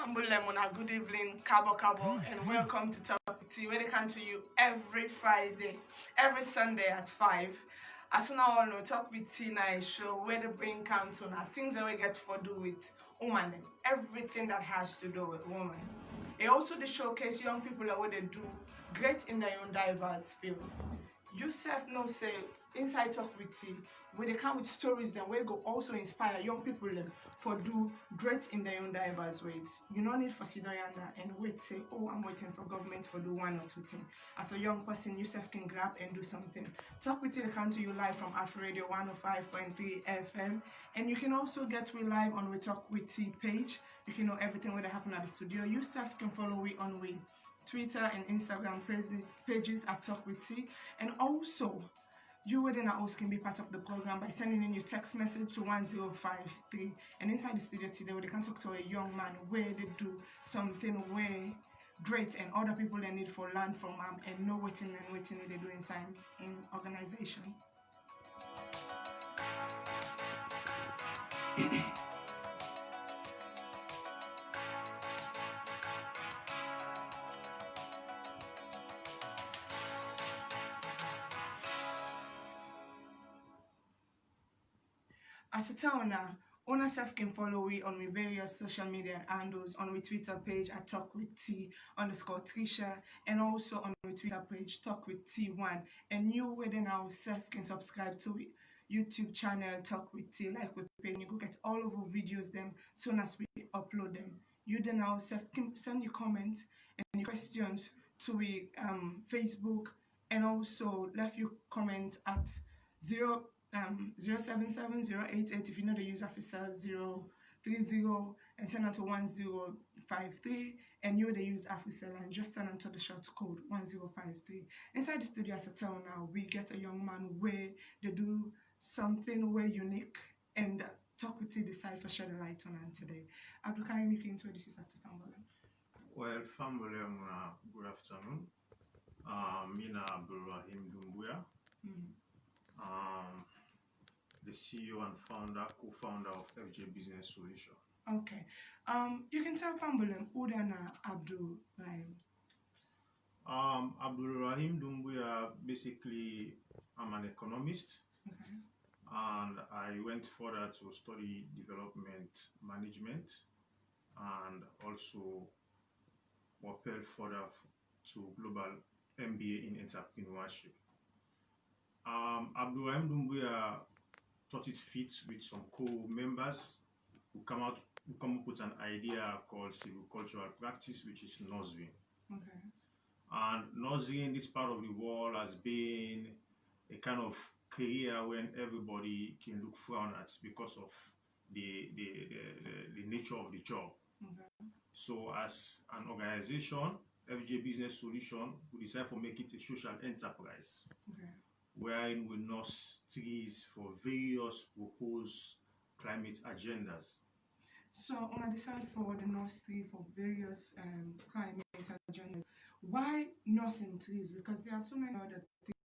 Ambulemuna, good evening, Cabo Cabo, and welcome to Talk with Tea, where they come to you every Friday, every Sunday at 5. As you all know, Talk with Tea night show where they bring count on things that we get for do with woman, everything that has to do with woman. It also they showcase young people that what they do great in their own diverse field. You self know say inside Talk with Tea, where they come with stories then we go also inspire young people them for do great in their own diverse ways. You no need for sit down yonder and wait say, oh, I'm waiting for government for do one or two things. As a young person, you self can grab and do something. Talk with Tea they come to you live from Afro Radio 105.3 FM, and you can also get we live on we Talk with Tea page. You can know everything where they happen at the studio. You self can follow we on we Twitter and Instagram pages at Talk with Tea, and also you within our host can be part of the program by sending in your text message to 1053, and inside the studio today they can talk to a young man where they do something way great and other people they need for learn from and know what they do inside in organization. As a tell now, owner self can follow me on my various social media handles on my Twitter page at Talk with T _ Tricia, and also on my Twitter page Talk with T1. And you within our self can subscribe to it. YouTube channel Talk with T, like we pay, you go get all of our videos them soon as we upload them. You then now self can send your comments and your questions to we Facebook, and also left your comment at 077088 if you know the user officer 030 and send on to 1053, and you the use officer and just send on to the short code 1053. Inside the studio as I tell now, we get a young man where they do something way unique, and Talk with Tea decide for shed a light on it today. Abdul, can you introduce yourself to family? Well, family, good afternoon. Mina Abdul Rahim Dumbuya. The CEO and co-founder of FJ Business Solution. Okay. You can tell Pambulim who then Abdul Rahim. Abdul Rahim Dumbuya, basically, I'm an economist. Okay. And I went further to study development management and also propelled further to global MBA in entrepreneurship. Abdul Rahim Dumbuya thought it fits with some co-members who come up with an idea called silvicultural practice, which is nursery. Okay. And nursery in this part of the world has been a kind of career when everybody can look frown at because of the nature of the job. Okay. So as an organization, FJ Business Solution, we decided to make it a social enterprise. Okay. Wherein we nurse trees for various proposed climate agendas. So when I decide for the nursery for various climate agendas, why nursing trees? Because there are so many other things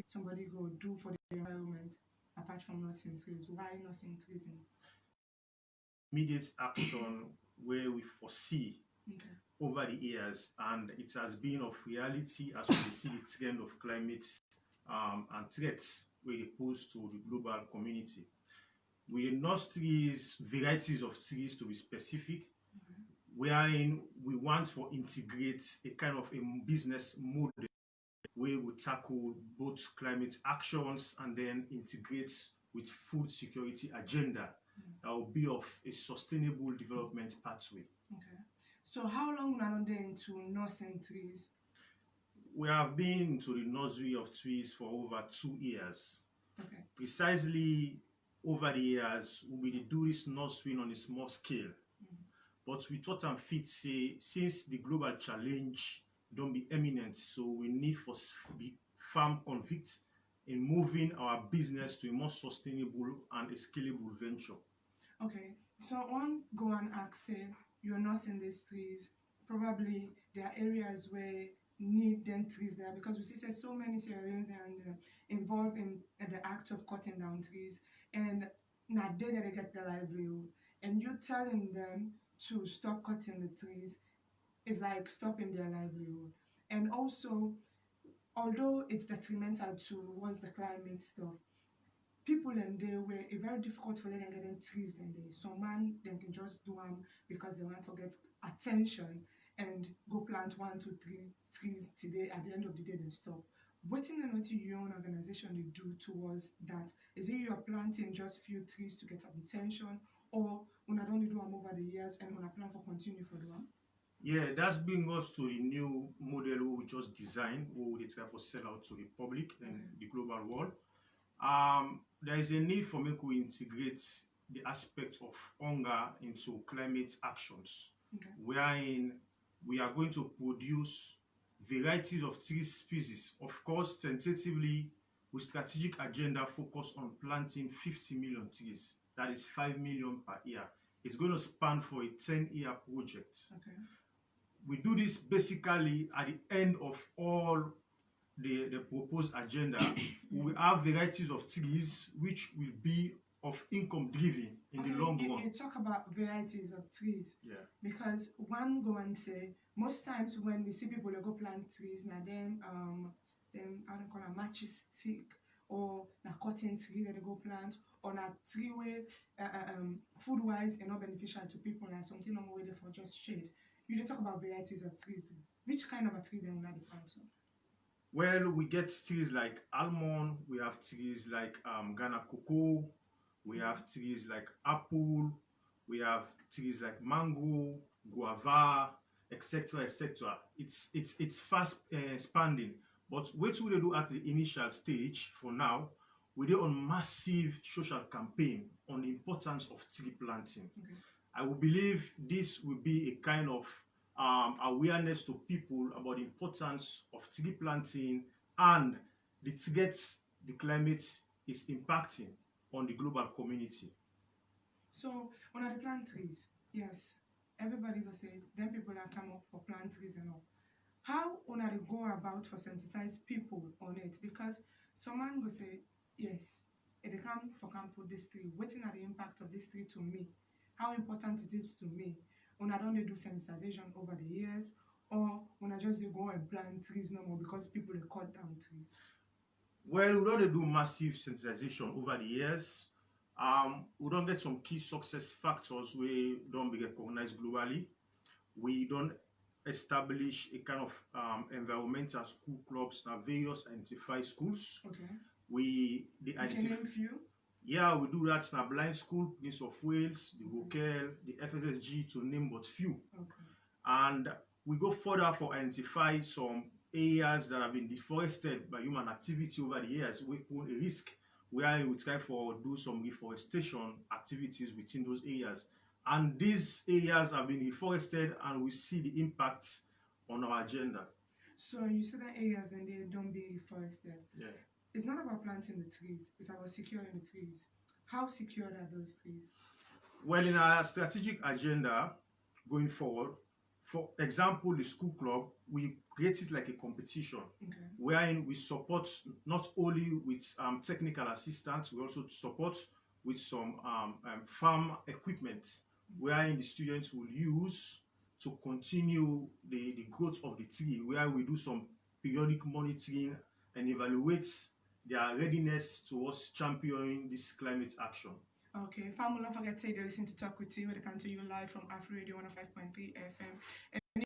somebody go do for the environment apart from nursing trees. Why nursing trees? Immediate action where we foresee over the years, and it has been of reality as we see the trend of climate and threats we pose to the global community. We nurse trees, varieties of trees to be specific, wherein we want to integrate a kind of a business model where we tackle both climate actions and then integrate with food security agenda that will be of a sustainable development pathway. Okay. So how long are they into nursing trees? We have been into the nursery of trees for over 2 years. Okay. Precisely over the years, we will do this nursery on a small scale. But we thought and fit say, since the global challenge don't be imminent, so we need for be firm convict in moving our business to a more sustainable and a scalable venture. Okay, so one go and ask, say, you're nursing these trees, probably there are areas where need them trees there, because we see say, so many Sierra Leoneans involved in the act of cutting down trees, and now they get the livelihood, and you're telling them to stop cutting the trees is like stopping their livelihood. And also, although it's detrimental towards the climate stuff, people and they were it very difficult for them getting trees then they some man then can just do them because they want to get attention and go plant 1 2 3 trees today at the end of the day they stop. What in what your own organization they do towards that? Is it you're planting just few trees to get attention, or when I don't do them over the years and when I plan for continue for them? Yeah, that's bringing us to the new model we just designed, where we try to sell out to the public and the global world. There is a need for me to integrate the aspect of hunger into climate actions, wherein we are going to produce varieties of tree species. Of course, tentatively, with strategic agenda focus on planting 50 million trees. That is 5 million per year. It's going to span for a 10-year project. Okay. We do this basically at the end of all the proposed agenda. We have varieties of trees which will be of income driven in the long run. You talk about varieties of trees. Yeah. Because one go and say most times when we see people that go plant trees, now them I don't call a matches stick or na cotton tree that they go plant or na tree where food wise and not beneficial to people and something on way for just shade. You just talk about varieties of trees. Which kind of a tree then will not plant? Well, we get trees like almond, we have trees like Ghana cocoa, we have trees like apple, we have trees like mango, guava, etc., etc. It's fast expanding, but what we do at the initial stage for now, we do on massive social campaign on the importance of tree planting. Okay. I will believe this will be a kind of awareness to people about the importance of tree planting and the threats the climate is impacting on the global community. So when I plant trees, yes, everybody will say then people are come up for plant trees and all. How when I go about for sensitize people on it? Because someone will say, yes, if they come for camp put this tree, waiting at the impact of this tree to me, how important it is to me. When I don't do sensitization over the years, or when I just go and plant trees no more because people cut down trees. Well, we don't do massive sensitization over the years. We don't get some key success factors where don't be recognized globally. We don't establish a kind of environmental school clubs and various identified schools. Okay. We identify. Can name few? Yeah, we do that in a blind school, Prince of Wales, the Vocal, the FSSG, to name but few. Okay. And we go further for identify some areas that have been deforested by human activity over the years. We put a risk where we try for do some reforestation activities within those areas. And these areas have been reforested and we see the impact on our agenda. So you said that areas and they don't be reforested. Yeah. It's not about planting the trees, it's about securing the trees. How secure are those trees? Well, in our strategic agenda going forward, for example, the school club, we create it like a competition, wherein we support not only with technical assistance, we also support with some farm equipment, wherein the students will use to continue the growth of the tree, where we do some periodic monitoring and evaluate their readiness towards championing this climate action. Okay, family, don't forget to say they listen to Talk with T, where they come to you live from Afro Radio 105.3 FM. And you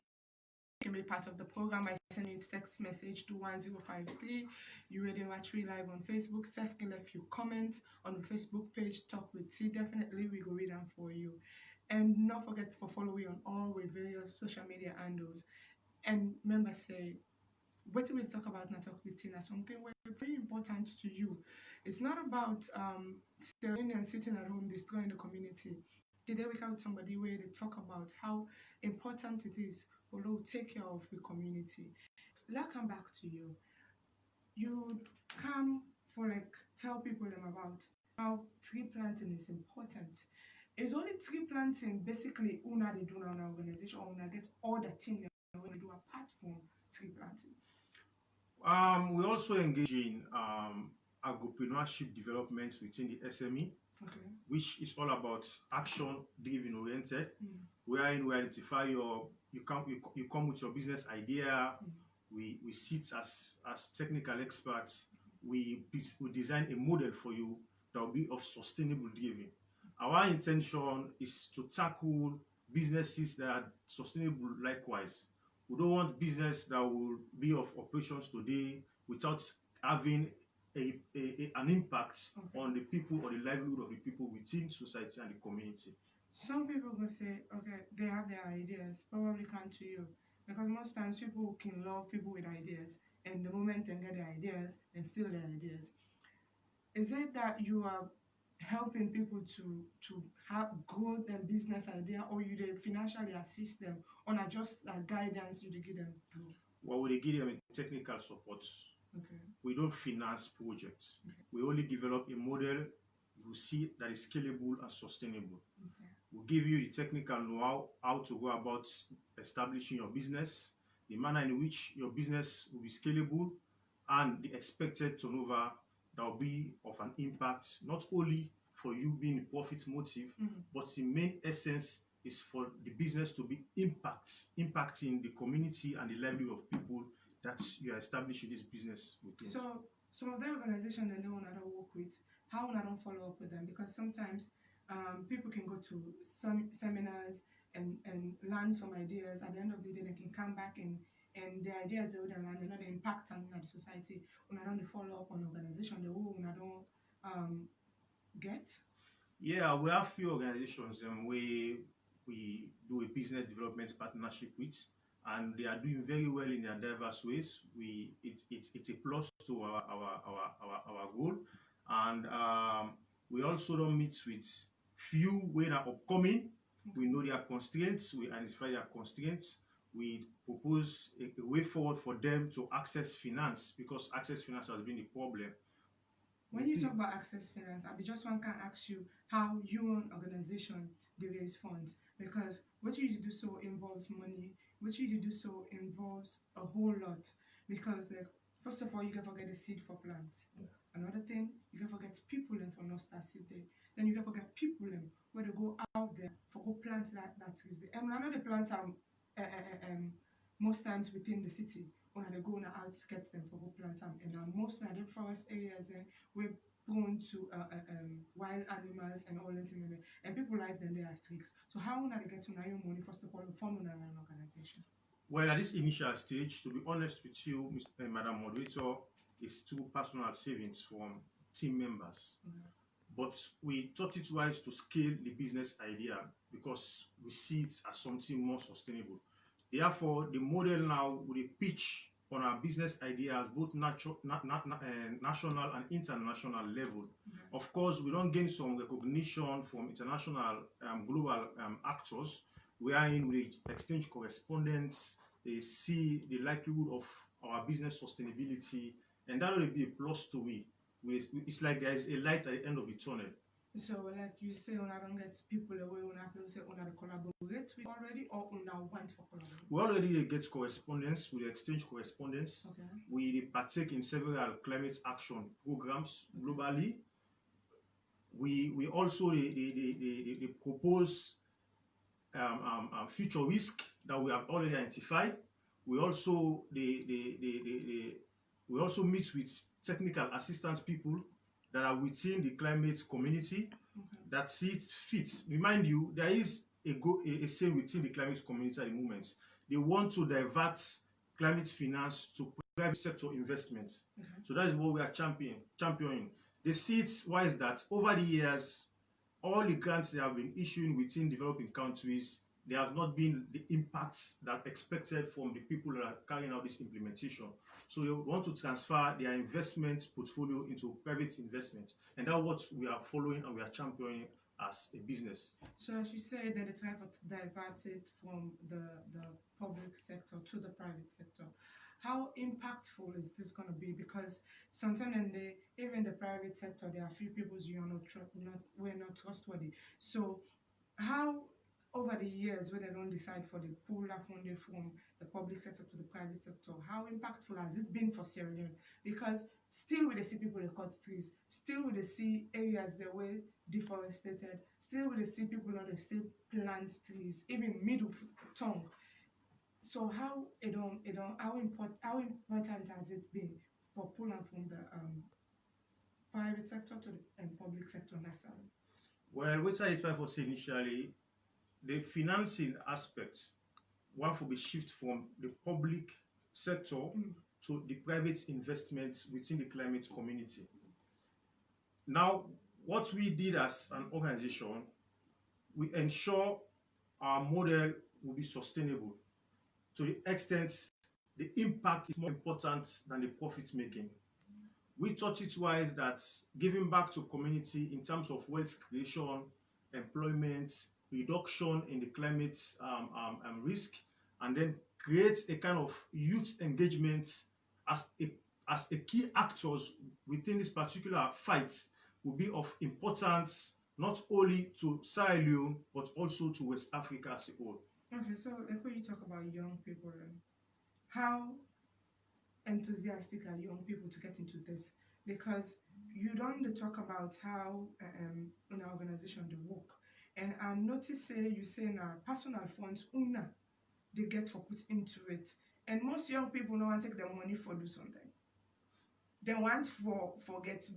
can be part of the program by sending a text message to 1053. You already watch me live on Facebook. Seth can leave you comment on the Facebook page Talk with T. Definitely, we go read them for you. And don't forget to follow me on all the various social media handles. And remember, say, what we talk about now, Talk with T, is something very important to you. It's not about staying and sitting at home destroying the community. Today we have somebody where they talk about how important it is for to take care of the community. Let's come back to you. You come for tell people them about how tree planting is important. Is only tree planting basically una they do in an organization or una get all the things that we do apart from tree planting? We also engage in agripreneurship development within the SME. which is all about action-driven oriented, wherein we identify you come with your business idea. We sit as technical experts. We design a model for you that will be of sustainable living. Our intention is to tackle businesses that are sustainable likewise. We don't want business that will be of operations today without having an impact on the people or the livelihood of the people within society and the community. Some people will say, okay, they have their ideas, probably come to you. Because most times people can love people with ideas, and the moment they get their ideas, and steal their ideas. Is it that you are helping people to have grow their business idea, or you they financially assist them, or not just like guidance you give them through? Well, we give them technical support. Okay. We don't finance projects. Okay. We only develop a model you see that is scalable and sustainable. Okay. We'll give you the technical know-how, how to go about establishing your business, the manner in which your business will be scalable, and the expected turnover that will be of an impact, not only for you being a profit motive, but the main essence is for the business to be impacting the community and the livelihood of people that you are establishing this business within. So some of the organizations that they want to work with, how will I don't follow up with them? Because sometimes people can go to some seminars and learn some ideas. At the end of the day, they can come back and the ideas they would learn, they know the impact on the society. When I don't follow up on organization, the whole when I don't get. Yeah, we have few organizations we do a business development partnership with, and they are doing very well in their diverse ways. It's a plus to our goal, and we also don't meet with few when are upcoming. We know their constraints. We identify their constraints. We propose a way forward for them to access finance, because access finance has been a problem. When you talk about access finance, I just want to ask you how your organization they raise funds, because what you do so involves money. What you do so involves a whole lot, because first of all you can forget the seed for plants. Yeah. Another thing, you can forget people and for not start seed there. Then you can forget people and where they go out there for go plant that is there. And I know the plants are most times within the city. When they go on the outskirts them for go plant them, and most of the forest areas there we're prone to wild animals and all that thing, and people like them they are tricks. So how will they get to know your money first of all fund on an organization? Well, at this initial stage, to be honest with you, Madam Moderator, is two personal savings from team members. But we thought it wise to scale the business idea because we see it as something more sustainable. Therefore, the model now with a pitch on our business ideas, both national and international level. Of course, we don't gain some recognition from international global actors, wherein we exchange correspondence, they see the likelihood of our business sustainability, and that will be a plus to it. It's like there is a light at the end of the tunnel. So, like you say, when I don't get people away, when I say when I collaborate with already, or when I want for collaborate? We already get correspondence, we exchange correspondence. Okay. We partake in several climate action programs globally. We also they propose future risk that we have already identified. We also we also meet with technical assistance people that are within the climate community that see it fit. Remind you, there is a say within the climate community at the moment. They want to divert climate finance to private sector investments. So that is what we are championing. They see it wise that over the years, all the grants they have been issuing within developing countries, there have not been the impacts that expected from the people that are carrying out this implementation. So they want to transfer their investment portfolio into private investment. And that's what we are following and we are championing as a business. So as you say that they try to divert it from the public sector to the private sector. How impactful is this going to be? Because sometimes even the private sector, there are few people you are we're not trustworthy. So how over the years when they don't decide for the puller funding from the public sector to the private sector, how impactful has it been for Sierra Leone? Because still we dey see people dey cut trees, still we dey see areas that were deforested, still we dey see people not dey still plant trees, even middle tongue. So how important has it been for pulling from the private sector to the public sector nationally? Well, what I try to say initially, the financing aspect, one for the shift from the public sector to the private investments within the climate community. Now, what we did as an organization, we ensure our model will be sustainable to the extent the impact is more important than the profit making. We thought it wise that giving back to community in terms of wealth creation, employment, reduction in the climate risk, and then create a kind of youth engagement as a key actors within this particular fight will be of importance not only to Sierra Leone but also to West Africa as a whole. Okay, so like when you talk about young people, how enthusiastic are young people to get into this? Because you don't talk about how an organization they work, and I notice you say now personal funds they get for put into it, and most young people don't want to take their money for do something. They want for get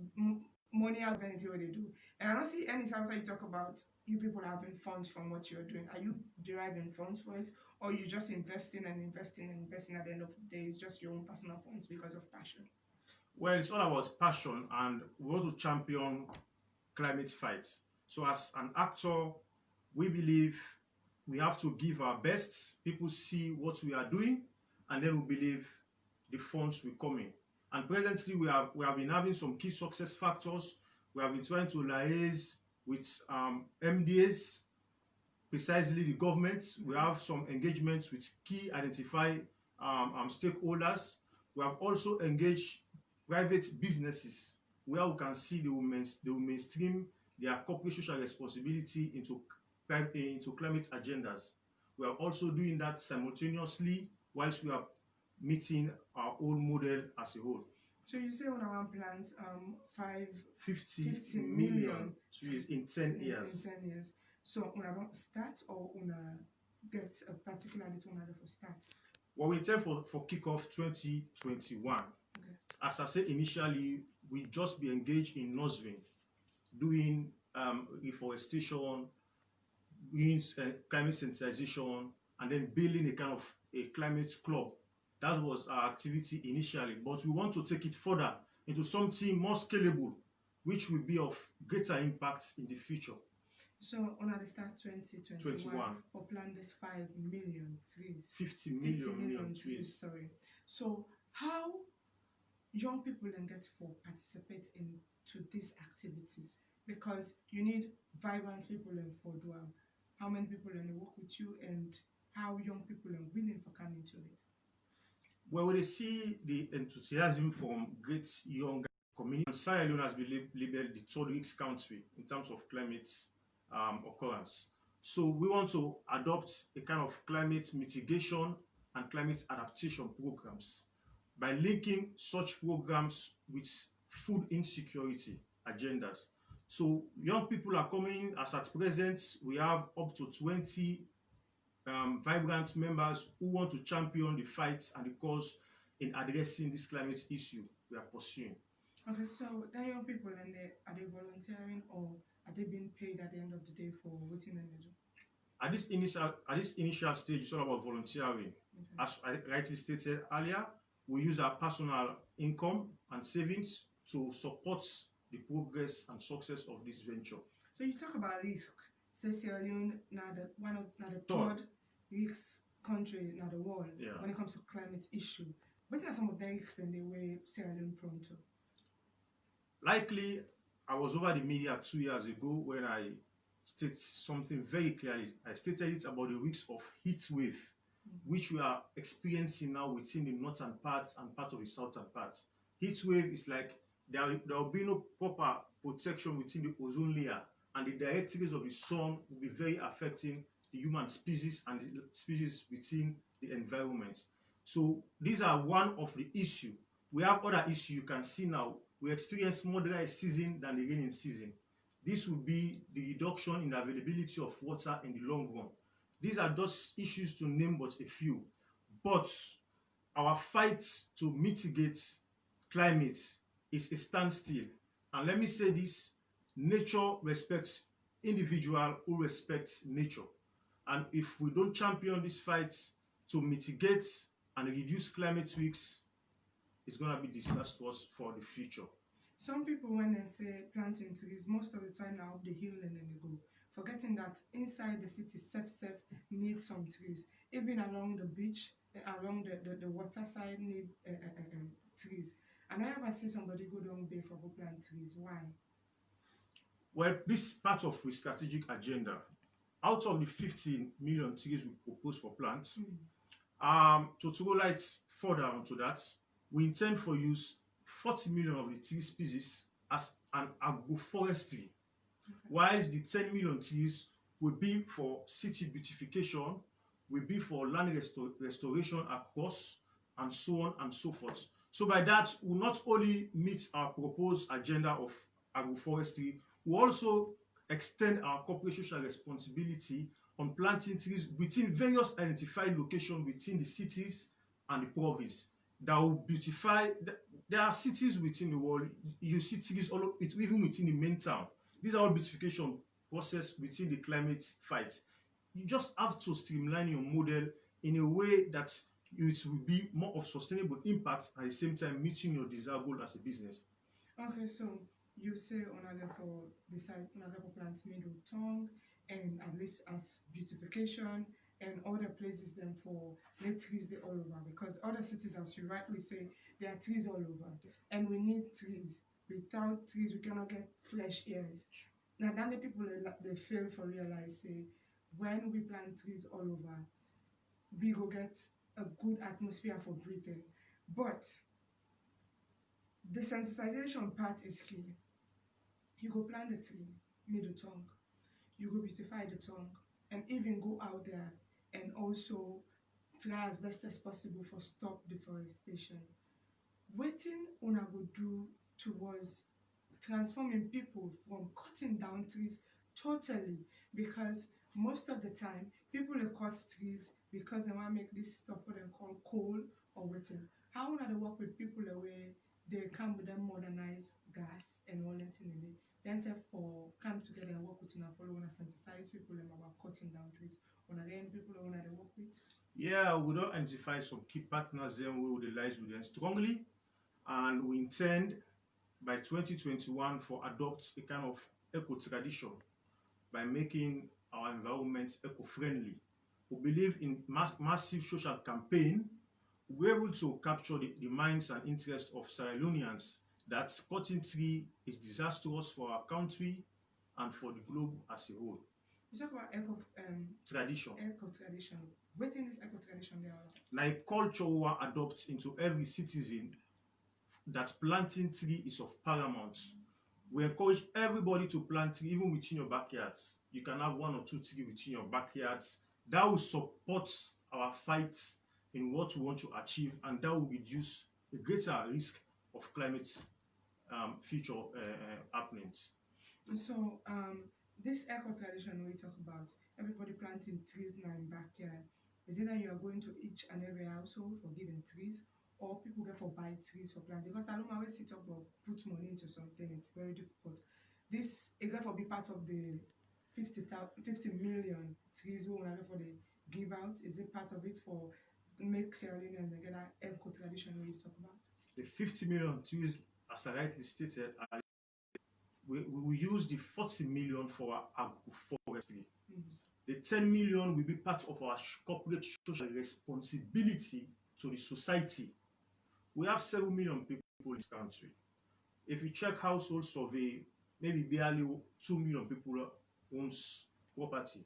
money out of anything what they do, and I don't see any outside you talk about you people having funds from what you're doing. Are you deriving funds for it, or you just investing and investing and investing at the end of the day? It's just your own personal funds because of passion? Well, it's all about passion, and we want to champion climate fights. So as an actor, we believe we have to give our best. People see what we are doing, and then we believe the funds will come in. And presently, we have been having some key success factors. We have been trying to liaise with MDAs, precisely the government. We have some engagements with key identified stakeholders. We have also engaged private businesses where we can see they will mainstream their corporate social responsibility into climate agendas. We are also doing that simultaneously whilst we are meeting our own model as a whole. So you say on our plans 50 million trees in 10 years. In 10 years. So una don start or una get a particular date una for start? Well, we intend for kickoff 2021. Okay. As I said initially, we just be engaged in nurturing, doing reforestation, doing climate sensitization, and then building a kind of a climate club. That was our activity initially, but we want to take it further into something more scalable, which will be of greater impact in the future. So, on the start 2021, or plan this 5 million trees. 50 million trees. Sorry. So, how young people can get to participate into these activities? Because you need vibrant people for Duam. How many people can work with you, and how young people are willing for coming to it? Well, we see the enthusiasm from great young community. And Sierra Leone has been labeled the third risk country in terms of climate occurrence. So we want to adopt a kind of climate mitigation and climate adaptation programs by linking such programs with food insecurity agendas. So young people are coming. As at present, we have up to 20 vibrant members who want to champion the fight and the cause in addressing this climate issue we are pursuing. Okay, so the young people, are they volunteering or are they being paid at the end of the day for what they do? At this initial stage, it's all about volunteering. Okay. As I rightly stated earlier, we use our personal income and savings to support the progress and success of this venture. So you talk about risk. Say Sierra Leone now the third risk country in the world when it comes to climate issue. What are some of the risks in the way Sierra Leone prone to? Likely, I was over the media 2 years ago when I stated something very clearly. I stated it about the risks of heat wave, which we are experiencing now within the northern parts and part of the southern parts. Heat wave is like there will be no proper protection within the ozone layer, and the direct rays of the sun will be very affecting the human species and the species within the environment. So these are one of the issue. We have other issue you can see now. We experience more dry season than the raining season. This would be the reduction in the availability of water in the long run. These are just issues to name but a few. But our fight to mitigate climate is a standstill. And let me say this, nature respects individual who respect nature. And if we don't champion this fight to mitigate and reduce climate risks, it's going to be disastrous for the future. Some people, when they say planting trees, most of the time now up the hill and then they go, forgetting that inside the city, self needs some trees. Even along the beach, along the water side, need trees. And I ever see somebody go down there for go plant trees. Why? Well, this is part of the strategic agenda. Out of the 15 million trees we propose for plants, to throw light further onto that, we intend for use 40 million of the tree species as an agroforestry, whilst the 10 million trees will be for city beautification, will be for land restoration across, and so on and so forth. So by that, we'll not only meet our proposed agenda of agroforestry, we'll also extend our corporate social responsibility on planting trees within various identified locations within the cities and the province that will beautify. There are cities within the world, you see trees all over, even within the main town. These are all beautification process within the climate fight. You just have to streamline your model in a way that it will be more of sustainable impact at the same time meeting your desired goal as a business. Okay, so you say on a level decide on a level plant middle tongue and at least as beautification and other places then for let trees they all over, because other cities, as you rightly say, there are trees all over and we need trees. Without trees we cannot get fresh airs. Now then the people they fail for realize say when we plant trees all over we go get a good atmosphere for breathing. But the sensitization part is key. You go plant the tree, middle tongue, you go beautify the tongue, and even go out there and also try as best as possible for stop deforestation. Wetin una go do towards transforming people from cutting down trees totally, because most of the time people dey cut trees because they want make this stuff what dem call coal or wetin. How una dey work with people wey they come with them modernized gas and all that in it? Then say for come together and work with una follow una sensitize people about cutting down trees. Una get people una dey work with? Yeah, we don't identify some key partners then we will realize with them strongly, and we intend by 2021 for adopt a kind of eco-tradition by making our environment eco-friendly. We believe in massive social campaign. We're able to capture the minds and interests of Sierra Leoneans that cutting tree is disastrous for our country and for the globe as a whole. You talk about Tradition. Eco-tradition. Wetin is eco-tradition there? Now, culture we adopt into every citizen that planting tree is of paramount. We encourage everybody to plant tree even within your backyards. You can have 1 or 2 trees within your backyards. That will support our fights in what we want to achieve, and that will reduce the greater risk of climate future happenings. So this eco-tradition we talk about, everybody planting trees now in backyard, is it that you are going to each and every household for giving trees, or people get for buy trees for plant? Because I don't always sit up or put money into something, it's very difficult. This is that for be part of the 50 million trees we want for the give out. Is it part of it for make Sierra Leoneans get that eco-tradition we talk about? The 50 million trees, as I rightly stated, we will use the 40 million for our agroforestry. The 10 million will be part of our corporate social responsibility to the society. We have 7 million people in this country. If you check household survey, maybe barely 2 million people owns property.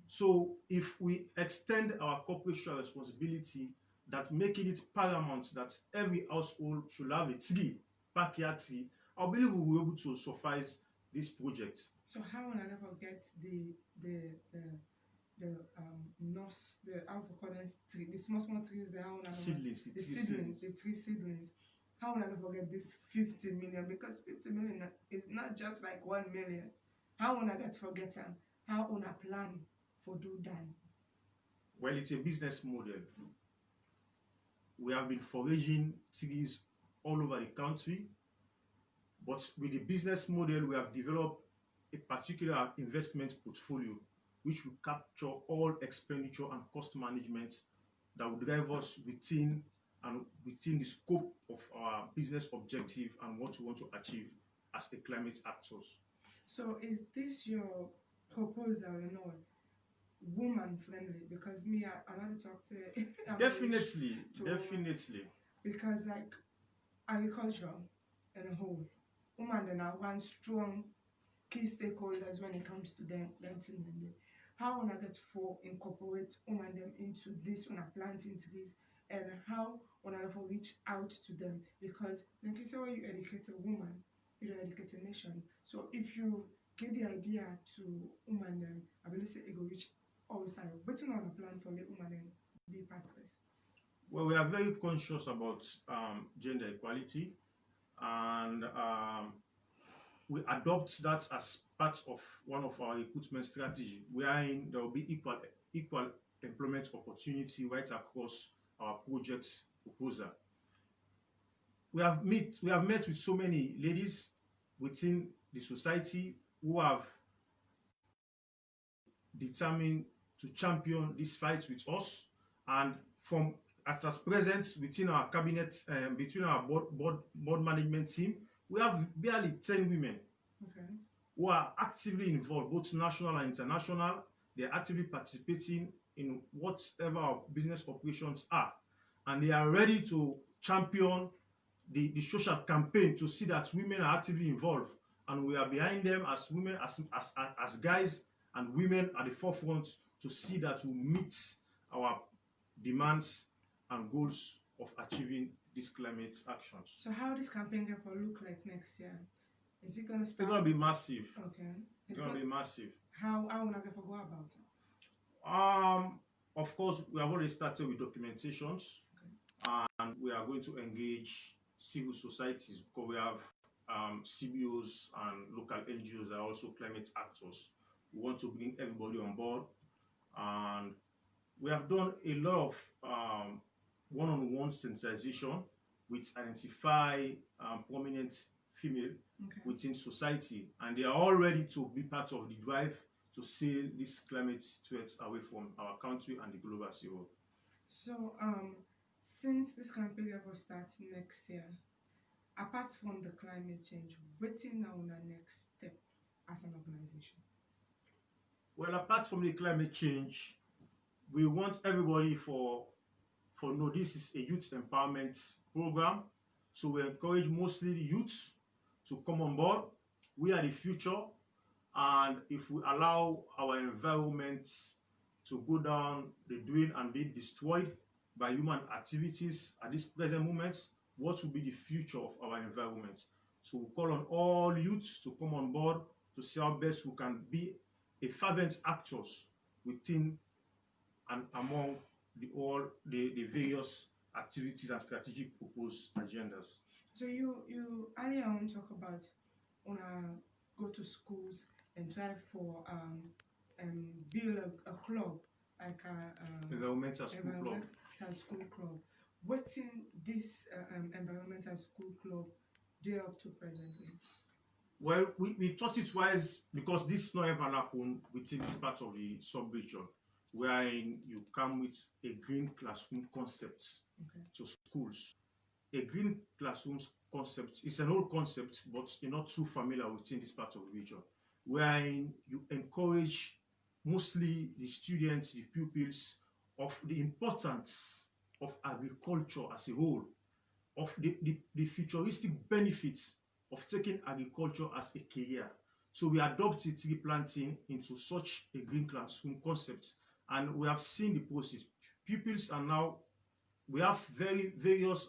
So if we extend our corporate social responsibility, that making it paramount that every household should have a tree, backyard tree, I believe we will be able to suffice this project. So how will I never get the the how to call them tree, the small trees, the how una Seedlings, the seedlings, the tree seedlings. How una don't forget this 50 million, because 50 million is not just like 1 million. How una get forget them? How una plan for do that? Well, it's a business model. We have been foraging trees all over the country, but with the business model, we have developed a particular investment portfolio which will capture all expenditure and cost management that will drive us within the scope of our business objective and what we want to achieve as a climate actors. So is this your proposal, woman friendly? Because me, I want to talk to Definitely. because like agriculture and a whole, women then are one strong key stakeholders when it comes to them planting them. How wanna get for incorporate women them into this when planting trees, and how wanna for reach out to them, because like you say, when you educate a woman, you educate a nation. So if you get the idea to women them, I will say it go reach outside. What's on a plan for the woman then be part of this? Well, we are very conscious about gender equality, and we adopt that as part of one of our recruitment strategy, wherein there will be equal employment opportunity right across our project proposal. We have met with so many ladies within the society who have determined to champion this fight with us, and from as present within our cabinet, between our board management team, we have barely 10 women who are actively involved, both national and international. They're actively participating in whatever our business operations are, and they are ready to champion the social campaign to see that women are actively involved, and we are behind them as women, as guys and women at the forefront, to see that we meet our demands and goals of achieving these climate actions. So how this campaign going to look like next year? Is it going to start? It's going to be massive. Okay. It's going to be massive. How are we going to go about it? Of course, we have already started with documentations, and we are going to engage civil societies, because we have CBOs and local NGOs that are also climate actors. We want to bring everybody on board, and we have done a lot of one-on-one sensitization which identify prominent female within society, and they are all ready to be part of the drive to sail this climate threats away from our country and the global civil. So, since this campaign will start next year, apart from the climate change, what's now on our next step as an organization? Well, apart from the climate change, we want everybody for know this is a youth empowerment program. So we encourage mostly the youths to come on board. We are the future, and if we allow our environment to go down the drain and be destroyed by human activities at this present moment, what will be the future of our environment? So we call on all youths to come on board to see how best we can be a fervent actors within and among all the various activities and strategic proposed agendas. So you earlier on talk about go to schools and try for build a club, like a environmental school club. What's in this environmental school club they up to presently? Well, we thought it wise, because this not ever happen within this part of the sub-region, where you come with a green classroom concept to schools. A green classroom concept is an old concept, but you're not too familiar within this part of the region, where you encourage mostly the students, the pupils, of the importance of agriculture as a whole, of the futuristic benefits of taking agriculture as a career. So we adopted tree planting into such a green classroom concept, and we have seen the process. Pupils are now, we have various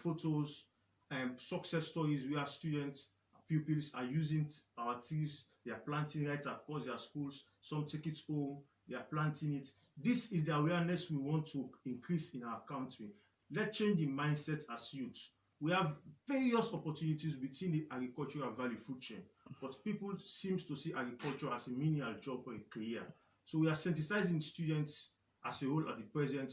photos and success stories where students, pupils are using our trees. They are planting right across their schools. Some take it home, they are planting it. This is the awareness we want to increase in our country. Let's change the mindset as youth. We have various opportunities within the agricultural value food chain, but people seem to see agriculture as a menial job or a career. So we are sensitizing students as a whole at the present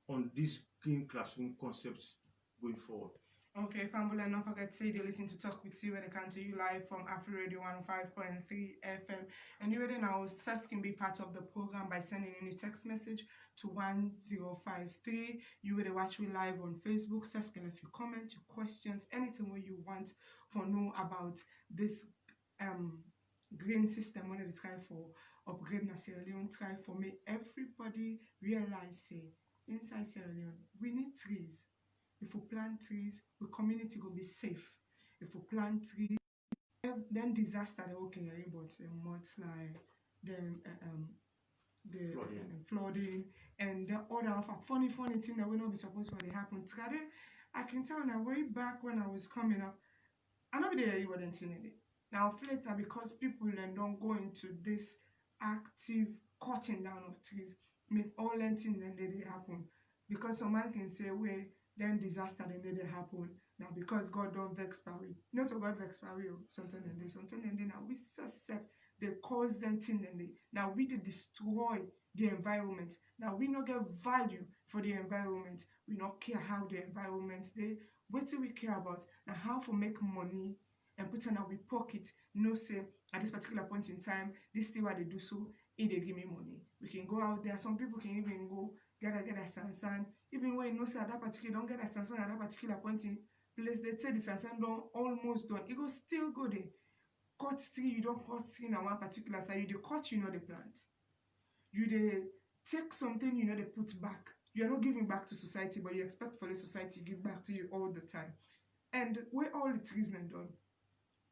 on these green classroom concepts going forward. Okay, Fambula, and don't forget to say you listen to Talk with You when they come to you live from Afro Radio 105.3 FM. And you already know Seth can be part of the program by sending in a text message to 1053. You already watch me live on Facebook. Seth can leave your comment, your questions, anything where you want for know about this green system when they try for upgrade na Sierra Leone, try for make everybody realize say inside Sierra Leone we need trees. If we plant trees, the community will be safe. If we plant trees, then disaster they okay, but mudslide, then the flooding, and the other of a funny thing that will not be supposed to happen. I can tell now way back when I was coming up, I know there you wouldn't see it. Now later because people then don't go into this active cutting down of trees, make all things then they happen. Because some man can say, well, then disaster then they happen. Now because God don't vex power. Not so God vex power, something and then now we self they cause them thing and they now we destroy the environment. Now we not get value for the environment. We not care how the environment they what do we care about? Now how to make money and put in our pocket, no say at this particular point in time, this thing what they do so if they give me money. We can go out there, some people can even go get a sansan, even when you know say at that particular don't get a sansan at that particular point in place, they say the sansan don't almost done. It go still go there. Cut tree, you don't cut tree on one particular side, you the cut, you know the plant. You they take something, you know they put back. You are not giving back to society, but you expect for the society to give back to you all the time. And where all the trees are done,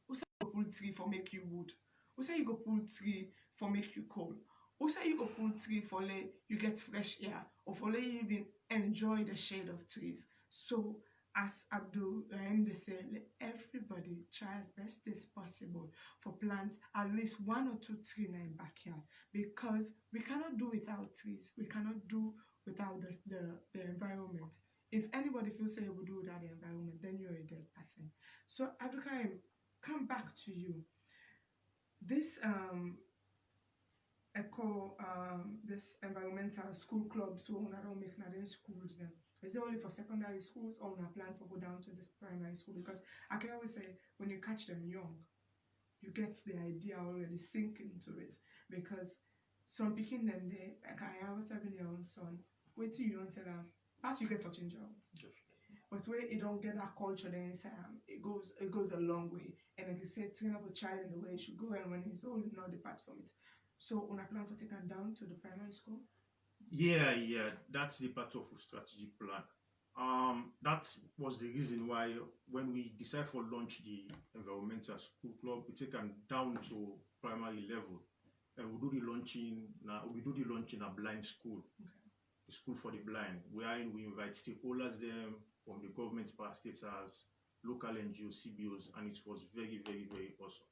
who say you go pull tree for make you wood? Who say you go pull tree for make you coal? Who say you go pull tree for let you get fresh air or for let you even enjoy the shade of trees? So as Abdul Rahim they say, let everybody try as best as possible for plant at least 1 or 2 trees in our backyard because we cannot do without trees. We cannot do without the environment. If anybody feels say you will do without the environment, then you're a dead person. So Abdul Rahim, come back to you. This this environmental school club, so I don't make another schools then. Is it only for secondary schools or on a plan for go down to this primary school? Because I can always say when you catch them young, you get the idea already sink into it. Because some picking them there, like I have a 7-year-old son, wait till you don't tell them, as you get to change job. But where you don't get that culture, then it goes a long way. And like you said, train up a child in the way it should go, and when he's old, not depart from it. So, on a plan for taking down to the primary school? Yeah, that's the part of a strategic plan. That was the reason why when we decide for launch the environmental school club, we take them down to primary level, and we do the launching. Now we do the launch in a blind school, the school for the blind, wherein we invite stakeholders them from the government, parastatals, local NGOs, CBOs, and it was very, very, very awesome.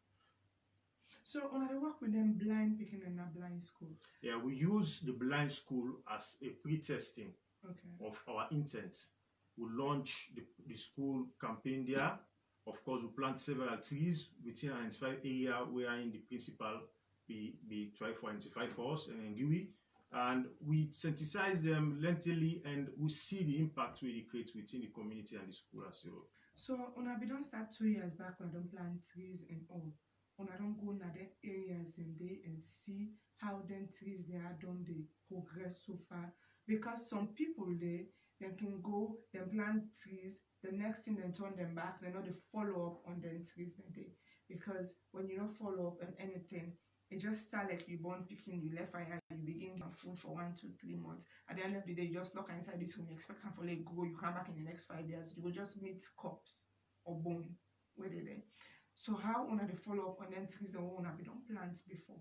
So, on the work with them blind picking in a blind school? Yeah, we use the blind school as a pre-testing of our intent. We launch the school campaign there. Of course, we plant several trees within an identified area wherein the principal be try to identify for us and GUI. And we synthesize them lengthily and we see the impact we create within the community and the school as well. So, we don't start 2 years back when I don't plant trees and all. When I don't go in the areas and see how them trees they are done, they progress so far. Because some people they can go, they plant trees, the next thing they turn them back, they know they follow up on them trees they. Because when you don't follow up on anything, it just start like you born picking, you left fire, you begin your food for 1, 2, 3 months. At the end of the day, you just lock inside this room, you expect them for let go, you come back in the next 5 years, you will just meet corpse or bone where they there. So how on the follow up on them trees that we don't plant before?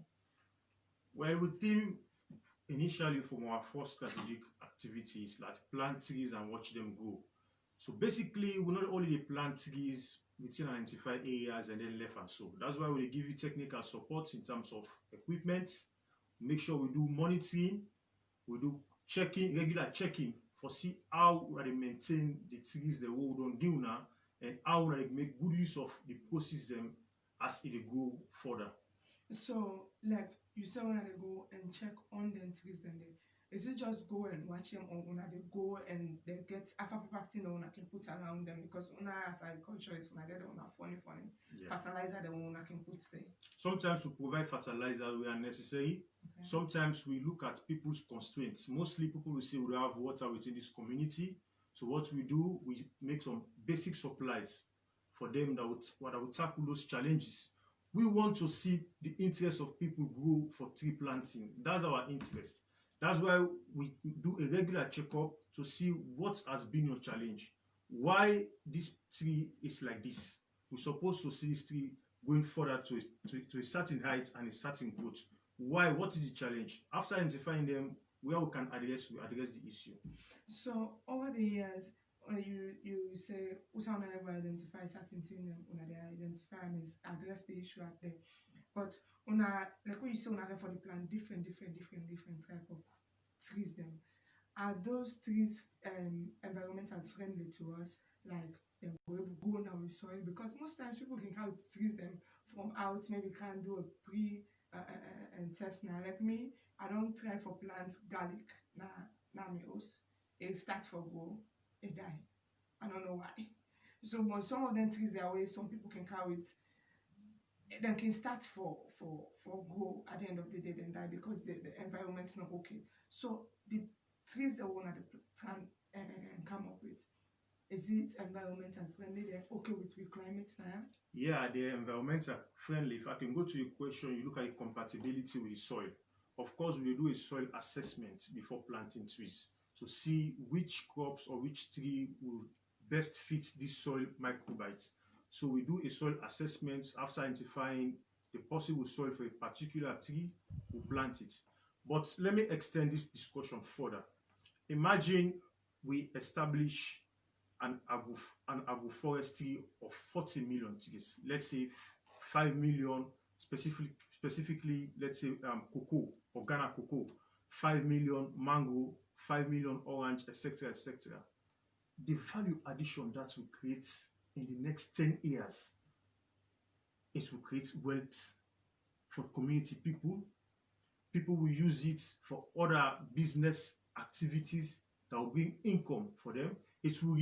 Well, we think initially from our first strategic activities like plant trees and watch them grow. So basically, we not only plant trees within identified areas and then left and so. That's why we give you technical support in terms of equipment. make sure we do monitoring, we do checking, regular checking for see how they maintain the trees the way we don't do now, and how they make good use of the ecosystem as it go further. So, like you say, when they go and check on the trees, then they is it just go and watch them, or when they go and they get after practicing one can put around them, because una as agriculture is when they don't have funny fertilizer the one can put there. Sometimes we provide fertilizer where necessary. Okay. Sometimes we look at people's constraints. Mostly people will say we don't have water within this community. So what we do, we make some basic supplies for them that will tackle those challenges. We want to see the interest of people grow for tree planting. That's our interest. That's why we do a regular checkup to see what has been your challenge. Why this tree is like this. We're supposed to see this tree going further to a certain height and a certain growth. Why? What is the challenge? After identifying them, where we can address the issue. So over the years, you say Usana ever identify certain things when they identify and address the issue out there. But like what you say, for the plant different type of trees them. Are those trees environmental friendly to us? Like they will go now with soil, because most times people can count trees them from out, maybe can't do a pre and test now. Like me, I don't try for plants garlic now me house. It start for go, it die. I don't know why. So but some of them trees their way, some people can carry it. They can start for grow at the end of the day, then die because the environment's not okay. So the trees that one at the time and come up with, is it environmental friendly? They're okay with the climate now? Yeah, the environmental friendly. If I can go to your question, you look at the compatibility with the soil. Of course, we do a soil assessment before planting trees to see which crops or which tree will best fit this soil microbiote. So we do a soil assessment. After identifying the possible soil for a particular tree, we plant it. But let me extend this discussion further. Imagine we establish an agroforestry of 40 million trees. Let's say 5 million specifically, let's say cocoa, organic cocoa, 5 million mango, 5 million orange, etc., etc. The value addition that will create in the next 10 years, it will create wealth for community people. People will use it for other business activities that will bring income for them. It will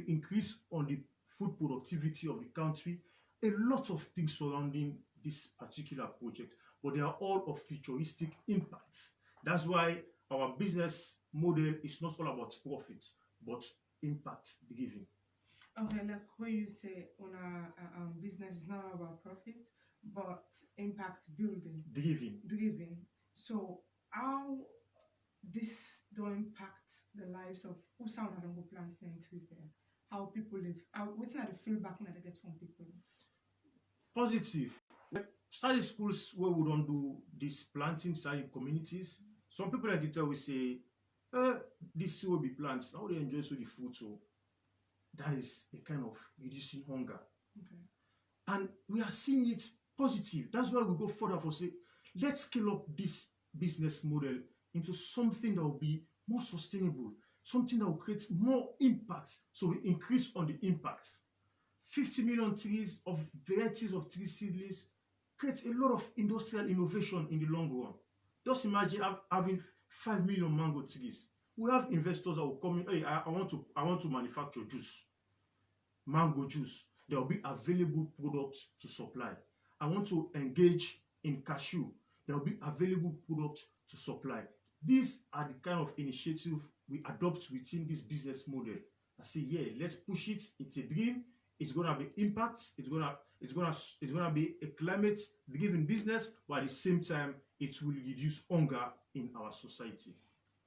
increase on the food productivity of the country. A lot of things surrounding this particular project, but they are all of futuristic impacts. That's why our business model is not all about profit, but impact driven. Okay, like what you say on a business is not about profit, but impact building. Driven. So how this don't impact the lives of who sound and go plants and trees there? How people live? What's the feedback that they get from people? Positive. Study schools where we don't do this planting, study communities. Some people like it will say, this will be plants. How they enjoy so the food, so that is a kind of reducing hunger. Okay. And we are seeing it positive. That's why we go further for say, let's scale up this business model into something that will be more sustainable, something that will create more impact. So we increase on the impacts. 50 million trees of varieties of tree seedlings creates a lot of industrial innovation in the long run. Just imagine having 5 million mango trees. We have investors that will come in, hey, I want to manufacture juice, mango juice. There will be available products to supply. I want to engage in cashew. There will be available products to supply. These are the kind of initiative we adopt within this business model. I say, yeah, let's push it. It's a dream. It's gonna be impact. It's gonna be a climate-driven business, but at the same time, it will reduce hunger in our society.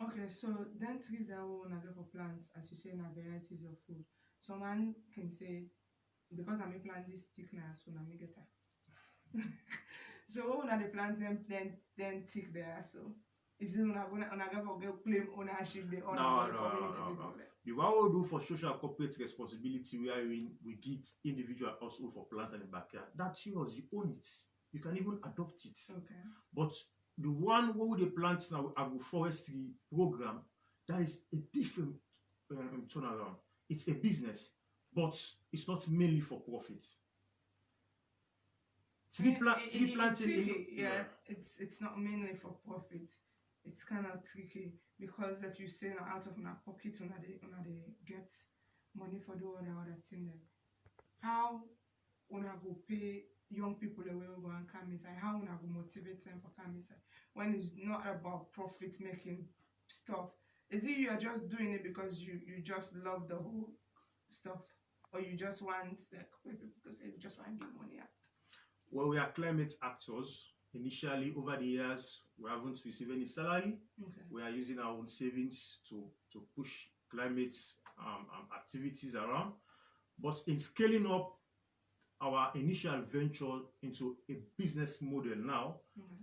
Okay, so then trees are one for plants, as you say, in varieties of food. Someone can say, because I'm a plant this thick now, so I'm a getter. So when the plants then thick there, so is it gonna claim ownership the community people? The what we do for social corporate responsibility, where we get individual household for plant in the backyard, that's yours. You own it. You can even adopt it. Okay. But The one where they plant now agroforestry program, that is a different turnaround. It's a business, but it's not mainly for profit. Tree It's planting, tricky, yeah. It's not mainly for profit. It's kind of tricky because, like you say, now out of my pocket, when they get money for the other thing. Then how una go pay young people the way we go and come inside? How una go motivate them for come inside when it's not about profit making stuff? Is it you are just doing it because you just love the whole stuff, or you just want like people to say you just want to get money out? well, we are climate actors. Initially, over the years, we haven't received any salary. Okay. We are using our own savings to push climate activities around. But in scaling up our initial venture into a business model now,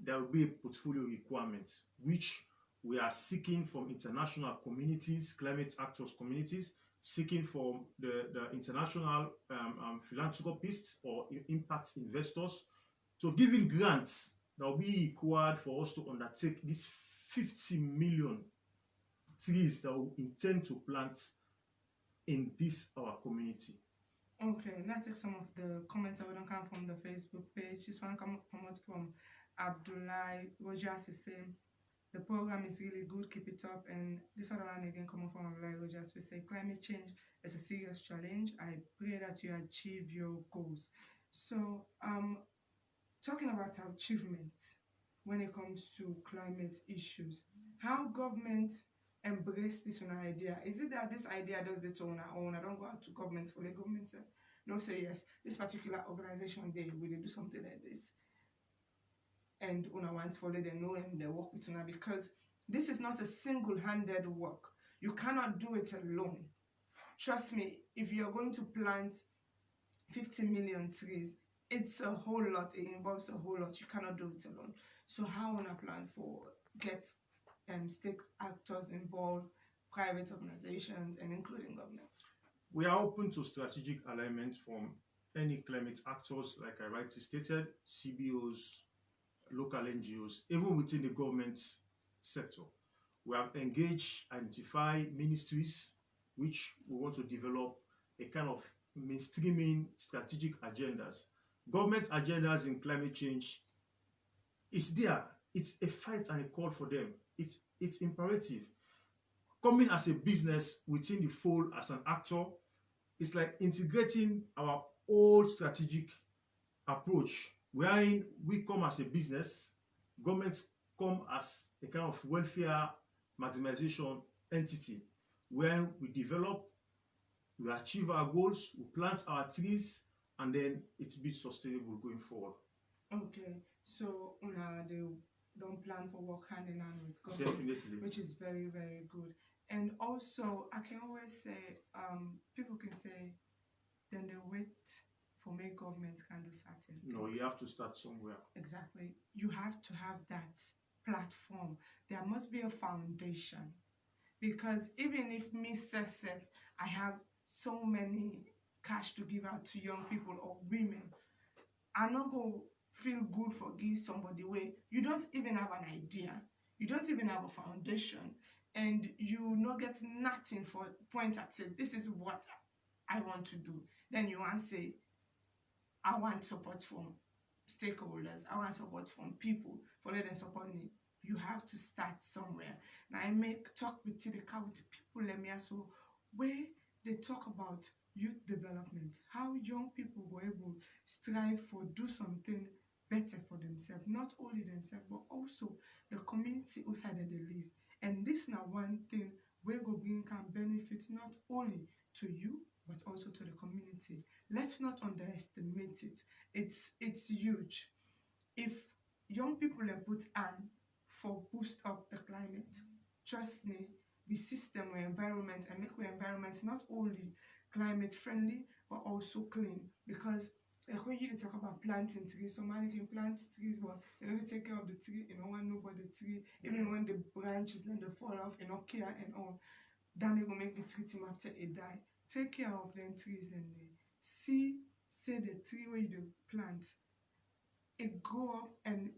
there will be a portfolio requirement, which we are seeking from international communities, climate actors communities, seeking from the international philanthropists or impact investors to giving grants that will be required for us to undertake these 50 million trees that we intend to plant in this our community. Okay, let's take some of the comments that don't come from the Facebook page. This one come out from Abdul. Rogers is saying the program is really good, keep it up. And this other one again coming from Abdul Rogers, we say climate change is a serious challenge. I pray that you achieve your goals. So talking about achievement when it comes to climate issues, how government embrace this one idea? Is it that this idea does it on our own? I don't go out to government for the government no say yes, this particular organization they will do something like this, and una want follow them know and they work with una, because this is not a single-handed work. You cannot do it alone. Trust me, if you're going to plant 50 million trees, it's a whole lot. It involves a whole lot. You cannot do it alone. So how wanna plan for get stake actors involved, private organizations, and including government? We are open to strategic alignment from any climate actors, like I rightly stated, CBOs, local NGOs, even within the government sector. We have engaged, identified ministries which we want to develop a kind of mainstreaming strategic agendas. Government agendas in climate change is there. It's a fight and a call for them. It's imperative. Coming as a business within the fold as an actor, it's like integrating our old strategic approach, wherein we come as a business, governments come as a kind of welfare maximization entity, where we develop, we achieve our goals, we plant our trees, and then it's be sustainable going forward. Okay, so they don't plan for work hand in hand with government, definitely, which is very, very good. And also, I can always say, people can say, then they wait for make government can do certain things. No, you have to start somewhere. Exactly. You have to have that platform. There must be a foundation. Because even if me says I have so many cash to give out to young people or women, I not go feel good for give somebody way. You don't even have an idea. You don't even have a foundation. And you not get nothing for point at say, this is what I want to do. Then you want to say, I want support from stakeholders. I want support from people for let them support me. You have to start somewhere. Now I make talk with the county people let me ask where they talk about youth development, how young people were able to strive for do something better for themselves, not only themselves but also the community outside that they live. And this now one thing where go bring can benefit not only to you but also to the community. Let's not underestimate it. It's huge. If young people are put on for boost up the climate, trust me, the system or environment and make our environment not only climate friendly but also clean. Because like when you talk about planting trees, somebody can plant trees but they don't take care of the tree, you don't want nobody the tree, even when the branches then they fall off, you know, care and all, then they will make the tree team after it die. Take care of them trees and see say the tree where you plant it grow up and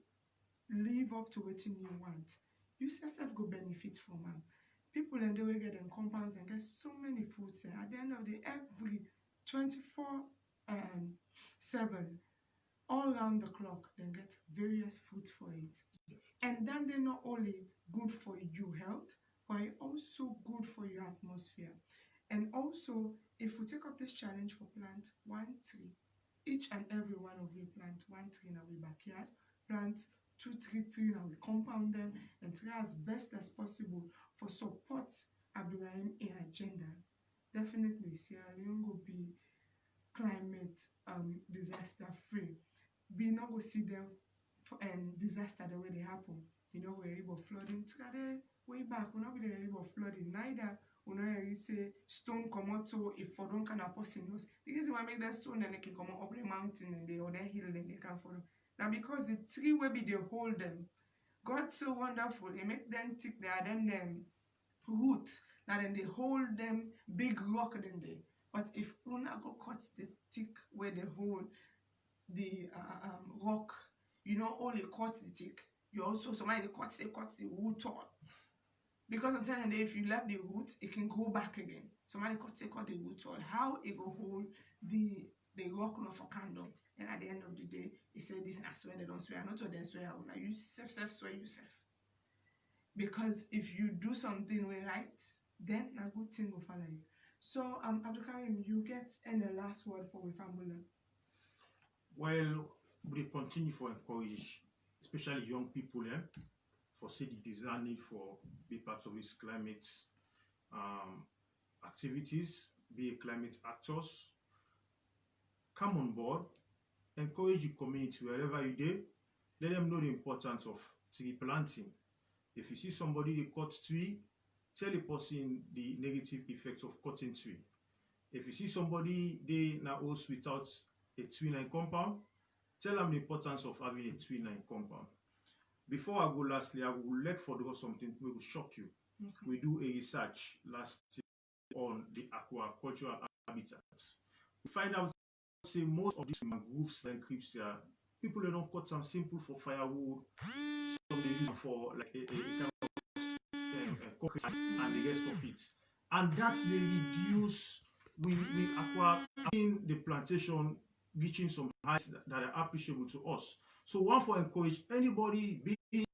live up to what you want, you yourself go benefit from am. People and they will get them compounds and get so many foods at the end of the every 24/7 all around the clock, then get various foods for it. And then they're not only good for your health, but also good for your atmosphere. And also, if we take up this challenge for plant one tree, each and every one of you plant one tree in our backyard, plant two, three in our compound them, and try as best as possible for support Rahim agenda. Definitely, Sierra Leone will be climate disaster free. We not go see them disaster the way they happen. You know, we're able flooding. Today, way back, we're not really able flooding. Neither we not really say stone come out so if for don't kind of person us. The reason why make that stone and they can come up the mountain and they or that hill and they can follow. Now because the tree will be they hold them. God so wonderful, they make them thick there, then them roots. Now then they hold them big rock then they. But if una go cut the thick where they hold the rock, you know, only cut the thick. You also somebody cut the root all. Because I'm telling you, if you left the root, it can go back again. Somebody cut the root all. How it will hold the rock not for candle. And at the end of the day, they say this and I swear they don't swear. Not to them swear. Now you self swear yourself. Because if you do something right, then a good thing will follow you. So Abdul, you get any last word for the family? Well, we continue for encourage, especially young people, for say the desire need for be part of this climate activities, be climate actors. Come on board, encourage the community wherever you do. Let them know the importance of tree planting. If you see somebody they cut tree, tell the person the negative effects of cutting tree. If you see somebody they now house without a twin line compound, tell them the importance of having a twin line compound. Before I go lastly, I would like to draw something that will shock you. Okay. We do a research last year on the aquacultural habitats. We find out say most of these mangroves and creeps here, people don't cut some simple for firewood, some they use for like a kind of concrete and the rest of it. And that's they reduce we aqua in the plantation reaching some heights that are appreciable to us. So one for encourage anybody, being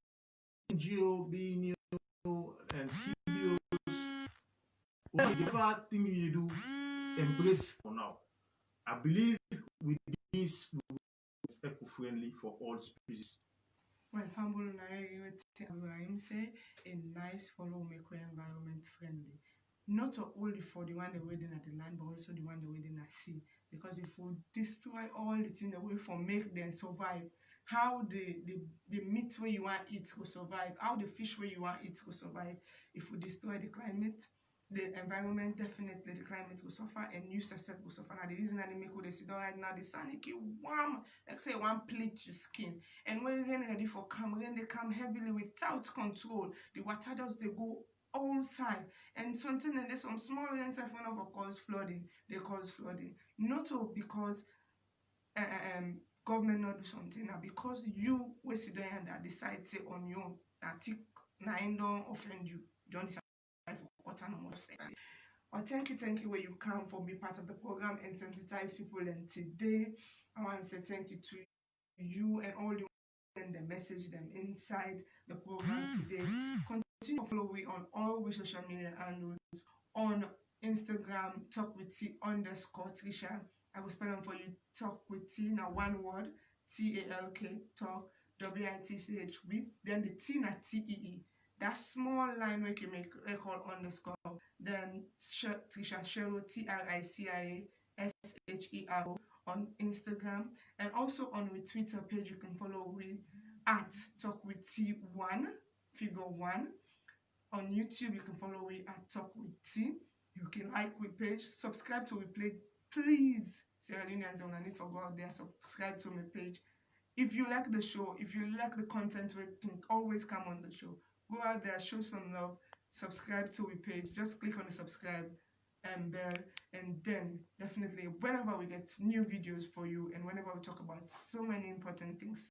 NGO, being and CBOs, whatever thing you do, embrace for now. I believe with this is eco-friendly for all species. Well, Fambul Rahim say a nice follow make environment friendly. Not only for the one that waiting at the land, but also the one that waiting at sea. Because if we destroy all the things away from make them survive, how the meat where you want eat will survive, how the fish where you want eat will survive. If we destroy the climate, the environment, definitely the climate will suffer and you yourself will suffer. Now the reason that they make what they sit down right now, the sun is warm, like say one plate your skin. And when rain ready for come, when they come heavily without control, the water does they go all side. And something and there's some small rains in front of cause flooding. They cause flooding. Not all because government not do something now, because you we sit down and that decide say on your own that don't offend you. Don't decide for autonomous. Well, thank you where you come for being part of the program and sensitize people. And today, I want to say thank you to you and all you and the message them inside the program today. Continue to follow me on all social media handles on Instagram, talk with T _ Tricia. I will spell them for you. Talk with T, now one word, TALK, talk, WITCH with, then the T na TEE. That small line we can make record _ then Tricia Shero TRICIASHERO on Instagram, and also on my Twitter page you can follow me at Talk with T1 figure 1. On YouTube you can follow me at Talk with T. You can like my page, subscribe to my page, please. Sierra Leoneans don't need for go out there, subscribe to my page. If you like the show, if you like the content, we can always come on the show. Go out there, show some love, subscribe to my page. Just click on the subscribe and bell, and then definitely whenever we get new videos for you and whenever we talk about so many important things